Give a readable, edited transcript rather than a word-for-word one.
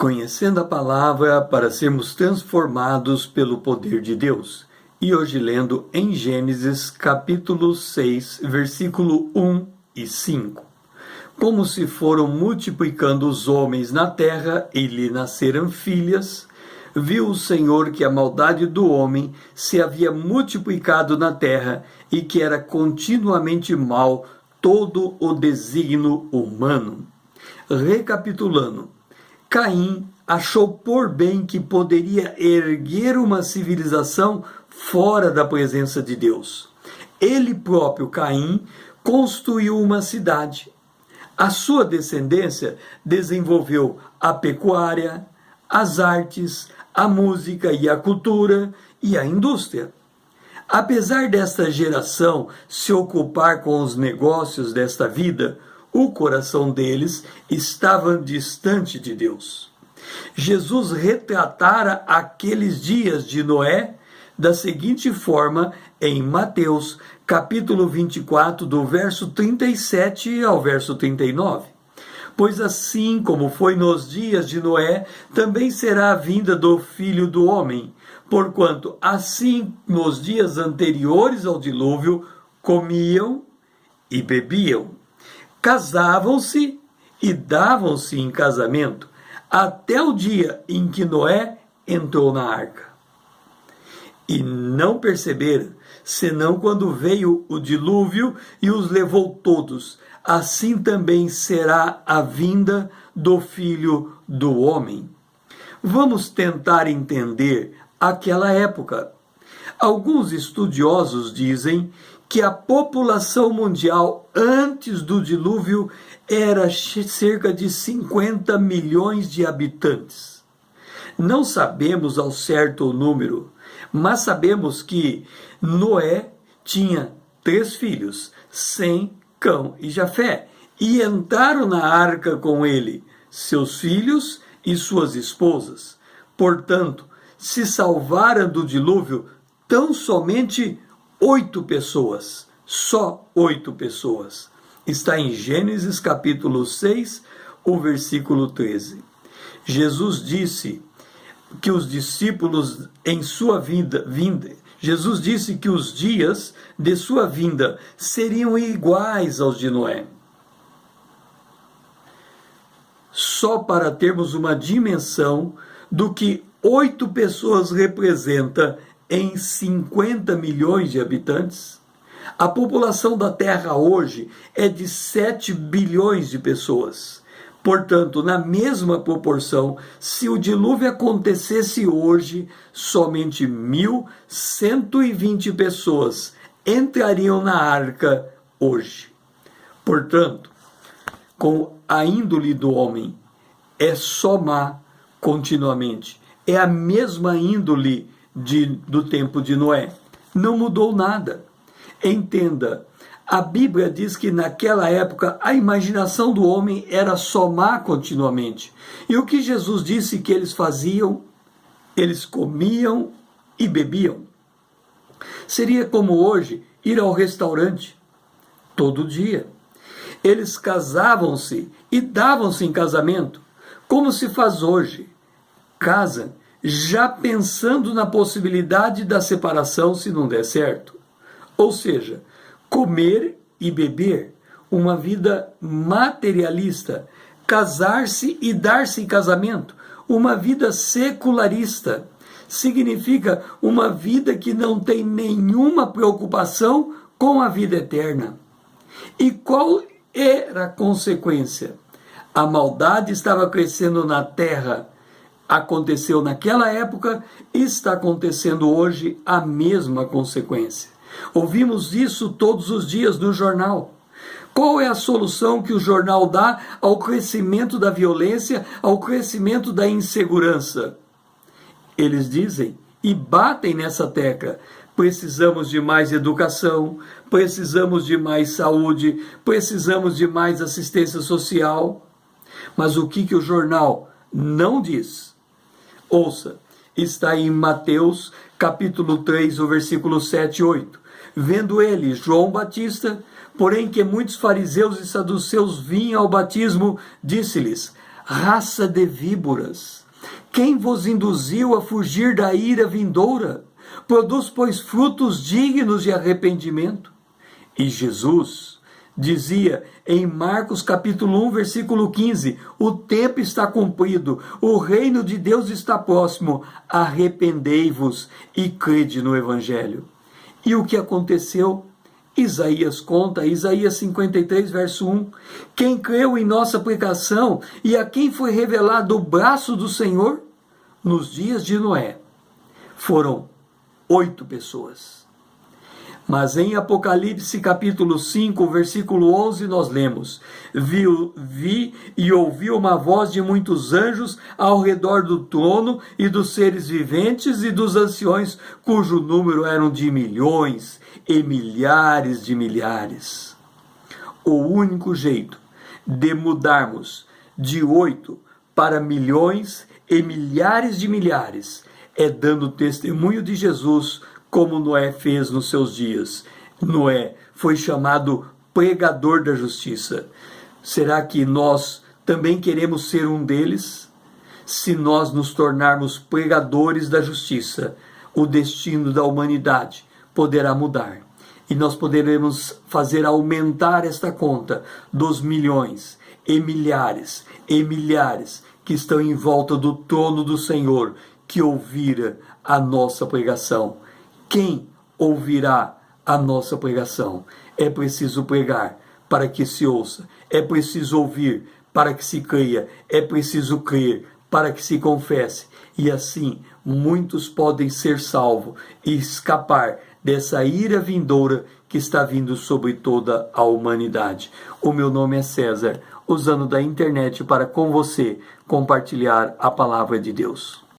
Conhecendo a palavra para sermos transformados pelo poder de Deus. E hoje lendo em Gênesis capítulo 6, versículo 1 e 5. Como se foram multiplicando os homens na terra e lhe nasceram filhas, viu o Senhor que a maldade do homem se havia multiplicado na terra e que era continuamente mau todo o desígnio humano. Recapitulando, Caim achou por bem que poderia erguer uma civilização fora da presença de Deus. Ele próprio, Caim, construiu uma cidade. A sua descendência desenvolveu a pecuária, as artes, a música e a cultura e a indústria. Apesar desta geração se ocupar com os negócios desta vida, o coração deles estava distante de Deus. Jesus retratara aqueles dias de Noé da seguinte forma em Mateus, capítulo 24, do verso 37 ao verso 39. Pois assim como foi nos dias de Noé, também será a vinda do Filho do Homem. Porquanto, assim nos dias anteriores ao dilúvio, comiam e bebiam, casavam-se e davam-se em casamento, até o dia em que Noé entrou na arca. E não perceberam, senão quando veio o dilúvio e os levou todos. Assim também será a vinda do Filho do Homem. Vamos tentar entender aquela época. Alguns estudiosos dizem que a população mundial antes do dilúvio era cerca de 50 milhões de habitantes. Não sabemos ao certo o número, mas sabemos que Noé tinha 3 filhos, Sem, Cão e Jafé, e entraram na arca com ele, seus filhos e suas esposas. Portanto, se salvaram do dilúvio tão somente 8 pessoas, só 8 pessoas. Está em Gênesis capítulo 6, o versículo 13. Jesus disse que os discípulos em sua vinda, Jesus disse que os dias de sua vinda seriam iguais aos de Noé. Só para termos uma dimensão do que 8 pessoas representa em 50 milhões de habitantes, a população da Terra hoje é de 7 bilhões de pessoas. Portanto, na mesma proporção, se o dilúvio acontecesse hoje, somente 1.120 pessoas entrariam na arca hoje. Portanto, com a índole do homem, é só má continuamente. É a mesma índole do tempo de Noé. Não mudou nada. Entenda, a Bíblia diz que naquela época a imaginação do homem era só má continuamente. E o que Jesus disse que eles faziam? Eles comiam e bebiam. Seria como hoje ir ao restaurante todo dia. Eles casavam-se e davam-se em casamento, como se faz hoje. Casam já pensando na possibilidade da separação se não der certo. Ou seja, comer e beber, uma vida materialista, casar-se e dar-se em casamento, uma vida secularista, significa uma vida que não tem nenhuma preocupação com a vida eterna. E qual era a consequência? A maldade estava crescendo na terra. Aconteceu naquela época e está acontecendo hoje a mesma consequência. Ouvimos isso todos os dias no jornal. Qual é a solução que o jornal dá ao crescimento da violência, ao crescimento da insegurança? Eles dizem e batem nessa tecla: precisamos de mais educação, precisamos de mais saúde, precisamos de mais assistência social. Mas o que o jornal não diz? Ouça, está em Mateus capítulo 3, o versículo 7 e 8. Vendo ele, João Batista, porém que muitos fariseus e saduceus vinham ao batismo, disse-lhes: raça de víboras? Quem vos induziu a fugir da ira vindoura? Produz, pois, frutos dignos de arrependimento. E Jesus dizia em Marcos capítulo 1, versículo 15, o tempo está cumprido, o reino de Deus está próximo, arrependei-vos e crede no Evangelho. E o que aconteceu? Isaías conta, Isaías 53, verso 1, quem creu em nossa pregação e a quem foi revelado o braço do Senhor? Nos dias de Noé, foram 8 pessoas. Mas em Apocalipse capítulo 5, versículo 11, nós lemos: Vi e ouvi uma voz de muitos anjos ao redor do trono e dos seres viventes e dos anciões, cujo número eram de milhões e milhares de milhares. O único jeito de mudarmos de 8 para milhões e milhares de milhares é dando testemunho de Jesus, como Noé fez nos seus dias. Noé foi chamado pregador da justiça. Será que nós também queremos ser um deles? Se nós nos tornarmos pregadores da justiça, o destino da humanidade poderá mudar. E nós poderemos fazer aumentar esta conta dos milhões e milhares que estão em volta do trono do Senhor, que ouvira a nossa pregação. Quem ouvirá a nossa pregação? É preciso pregar para que se ouça, é preciso ouvir para que se creia, é preciso crer para que se confesse, e assim muitos podem ser salvos e escapar dessa ira vindoura que está vindo sobre toda a humanidade. O meu nome é César, usando da internet para com você compartilhar a palavra de Deus.